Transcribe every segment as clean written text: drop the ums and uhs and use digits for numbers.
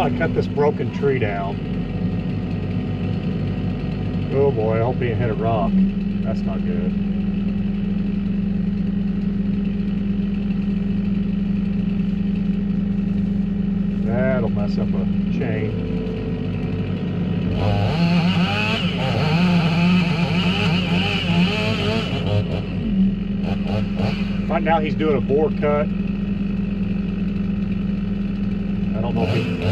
I cut this broken tree down. Oh boy, I hope he didn't hit a rock. That's not good. That'll mess up a chain. Right now he's doing a bore cut. I don't know if he...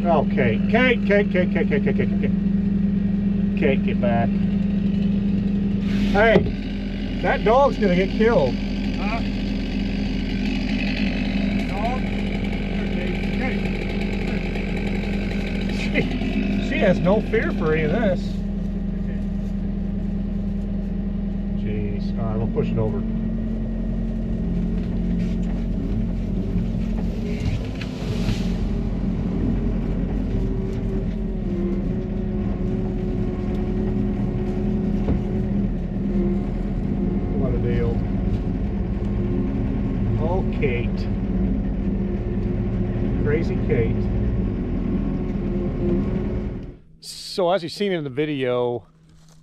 Oh, Kate, Kate, Kate, Kate, Kate, Kate, Kate, Kate, Kate. Kate, get back. Hey, that dog's gonna get killed. Dog? Okay, Kate. She has no fear for any of this. Jeez, all right, we'll push it over. Kate. Crazy Kate. So as you've seen in the video,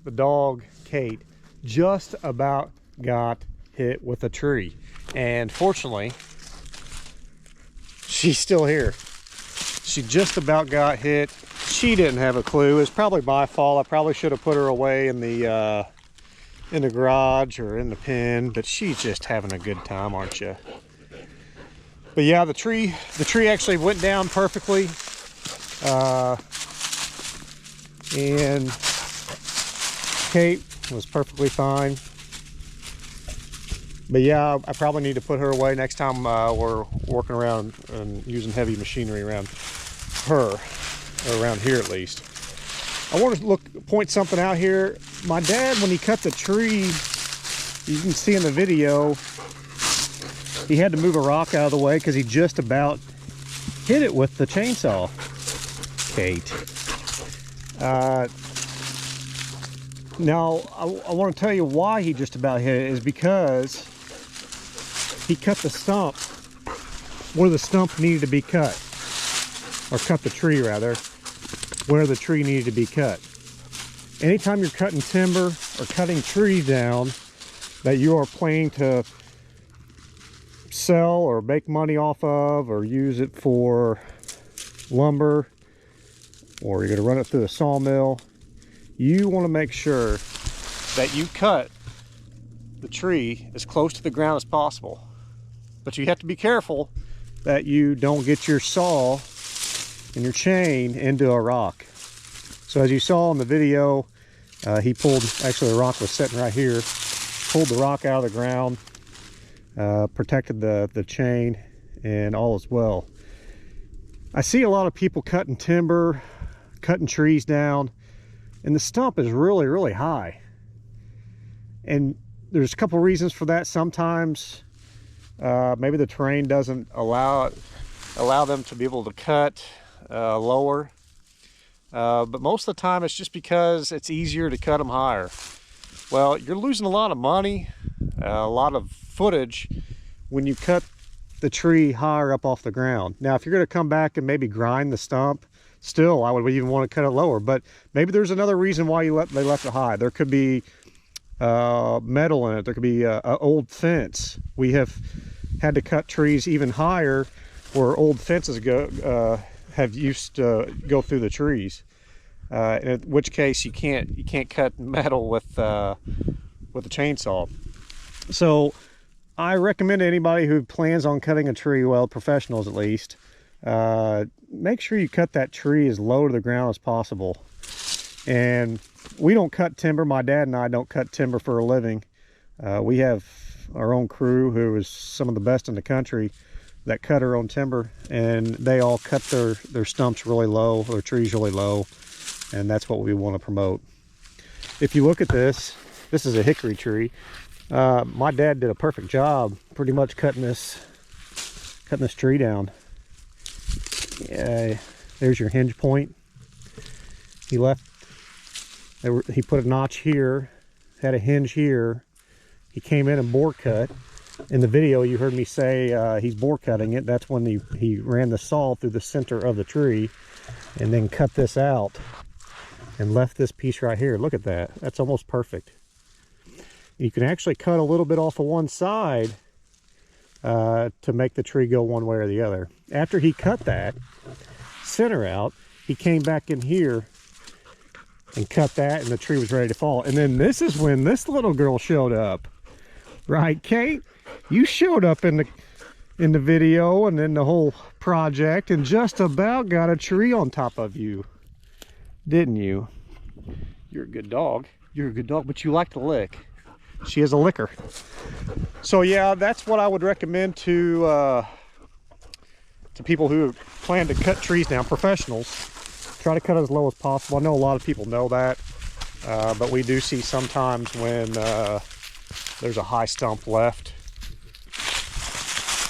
the dog, Kate, just about got hit with a tree. And fortunately, she's still here. She just about got hit. She didn't have a clue. It's probably my fault. I probably should have put her away in the garage or in the pen, but she's just having a good time, aren't you? But yeah, the tree actually went down perfectly, and Kate was perfectly fine. But yeah, I probably need to put her away next time we're working around and using heavy machinery around her, or around here at least. I want to point something out here. My dad, when he cut the tree, you can see in the video, he had to move a rock out of the way because he just about hit it with the chainsaw. Kate. Now, I want to tell you why he just about hit it is because he cut the stump where the stump needed to be cut. Or cut the tree, rather, where the tree needed to be cut. Anytime you're cutting timber or cutting trees down that you are planning to sell or make money off of or use it for lumber, or you're going to run it through a sawmill, you want to make sure that you cut the tree as close to the ground as possible. But you have to be careful that you don't get your saw and your chain into a rock. So as you saw in the video, he pulled, actually the rock was sitting right here, pulled the rock out of the ground, protected the chain, and all is well. I see a lot of people cutting timber, cutting trees down, and the stump is really, really high. And there's a couple reasons for that. Sometimes maybe the terrain doesn't allow them to be able to cut lower. But most of the time it's just because it's easier to cut them higher. Well, you're losing a lot of money, a lot of footage when you cut the tree higher up off the ground. Now, if you're going to come back and maybe grind the stump, still I would even want to cut it lower. But maybe there's another reason why they left it high. There could be metal in it. There could be an old fence. We have had to cut trees even higher where old fences have used to go through the trees. In which case you can't cut metal with a chainsaw. So I recommend to anybody who plans on cutting a tree, well, professionals at least, make sure you cut that tree as low to the ground as possible. And we don't cut timber. My dad and I don't cut timber for a living. We have our own crew who is some of the best in the country that cut our own timber, and they all cut their stumps really low, their trees really low, and that's what we want to promote. If you look at this is a hickory tree. My dad did a perfect job pretty much cutting this tree down. There's your hinge point. He put a notch here, had a hinge here, he came in and bore cut. In the video, you heard me say he's bore cutting it. That's when he ran the saw through the center of the tree and then cut this out and left this piece right here. Look at that. That's almost perfect. You can actually cut a little bit off of one side to make the tree go one way or the other. After he cut that center out, he came back in here and cut that, and the tree was ready to fall. And then this is when this little girl showed up. Right, Kate? You showed up in the video and in the whole project and just about got a tree on top of you, didn't you? You're a good dog. You're a good dog, but you like to lick. She is a licker. So yeah, that's what I would recommend to people who plan to cut trees down, professionals. Try to cut as low as possible. I know a lot of people know that, but we do see sometimes when there's a high stump left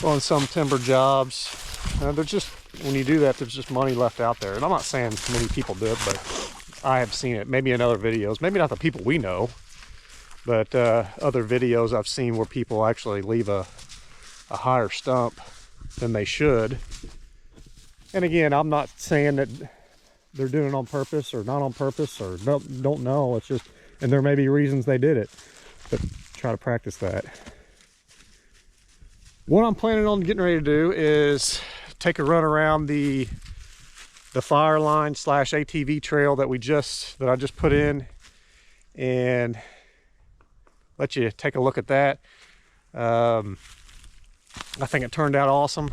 on some timber jobs. There's just, when you do that, there's just money left out there. And I'm not saying many people do it, but I have seen it. Maybe in other videos, maybe not the people we know, but other videos I've seen where people actually leave a higher stump than they should. And again, I'm not saying that they're doing it on purpose or not on purpose or don't know. It's just, and there may be reasons they did it, but try to practice that. What I'm planning on getting ready to do is take a run around the fire line / ATV trail that I just put in, and let you take a look at that. I think it turned out awesome,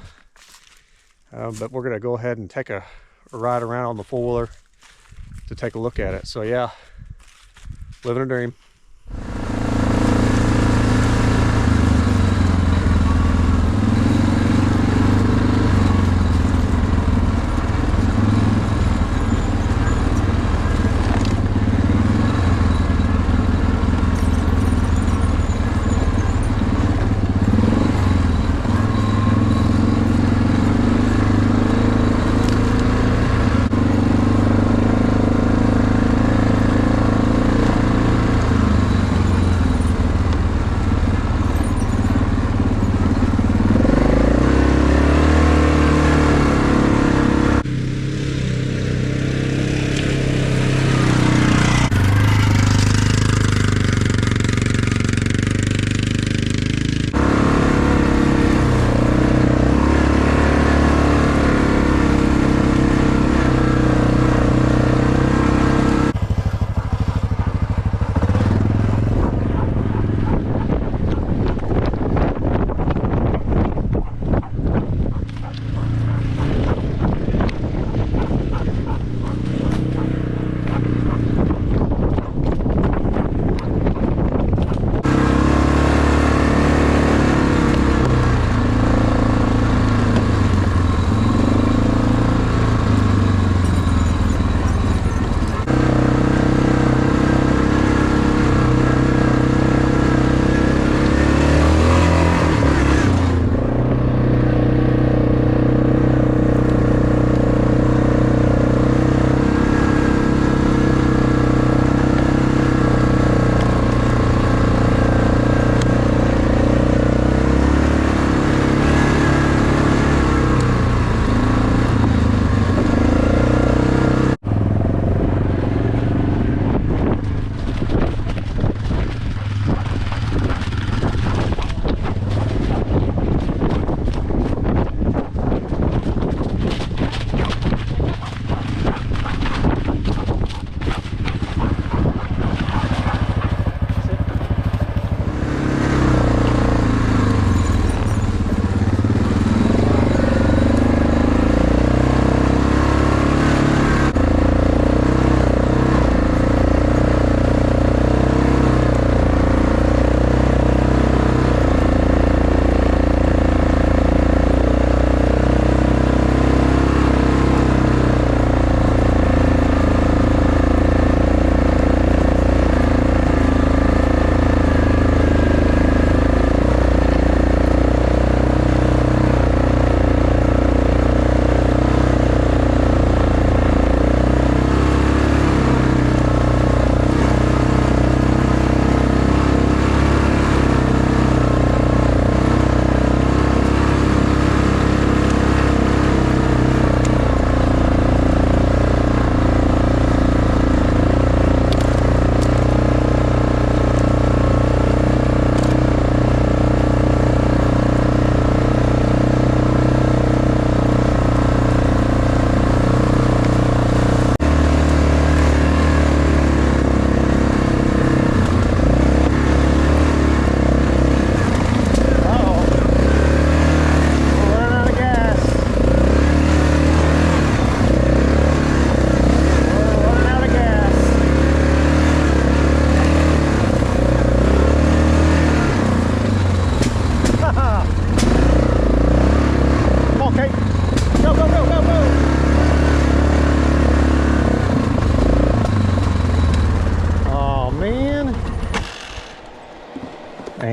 but we're gonna go ahead and take a ride around on the four-wheeler to take a look at it. So yeah, living a dream.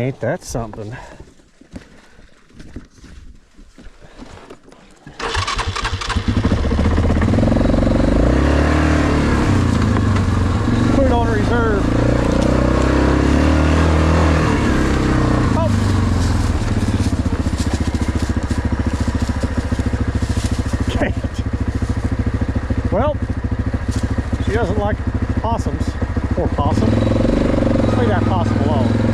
Ain't that something? Put it on reserve. Oh. Okay. Well, she doesn't like possums. Poor possum. Let's leave that possum alone.